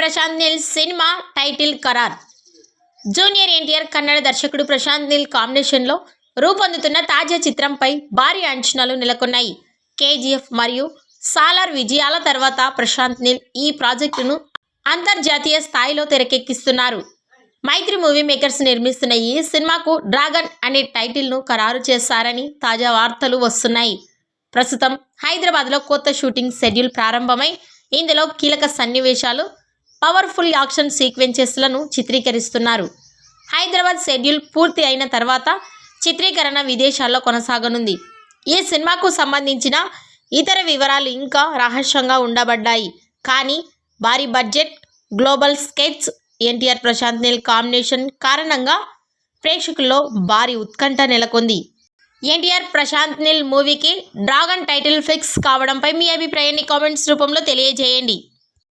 Prashanth Neel cinema title ఖరార్. Junior NTR Kannada దర్శకుడు ప్రశాంత్ నీల్ కాంబినేషన్లో రూపొందుతున్న తాజా చిత్రంపై భారీ అంచనాలు నెలకొన్నాయి. కేజీఎఫ్ మరియు సాలార్ విజయాల తర్వాత ప్రశాంత్ నీల్ ఈ ప్రాజెక్టును అంతర్జాతీయ స్థాయిలో తెరకెక్కిస్తున్నారు. మైత్రి మూవీ మేకర్స్ నిర్మిస్తున్న ఈ సినిమాకు డ్రాగన్ అనే టైటిల్ను ఖరారు చేశారని తాజా వార్తలు వస్తున్నాయి. ప్రస్తుతం హైదరాబాద్లో కొత్త షూటింగ్ షెడ్యూల్ ప్రారంభమై ఇందులో కీలక సన్నివేశాలు, పవర్ఫుల్ యాక్షన్ సీక్వెన్సెస్లను చిత్రీకరిస్తున్నారు. హైదరాబాద్ షెడ్యూల్ పూర్తి అయిన తర్వాత చిత్రీకరణ విదేశాల్లో కొనసాగనుంది. ఈ సినిమాకు సంబంధించిన ఇతర వివరాలు ఇంకా రహస్యంగా ఉండబడ్డాయి. కానీ భారీ budget, global sketch, NTR Prashanth Neel combination కారణంగా ప్రేక్షకుల్లో భారీ ఉత్కంఠ నెలకొంది. ఎన్టీఆర్ ప్రశాంత్ నీల్ మూవీకి డ్రాగన్ టైటిల్ ఫిక్స్ కావడంపై మీ అభిప్రాయాన్ని కామెంట్స్ రూపంలో తెలియజేయండి.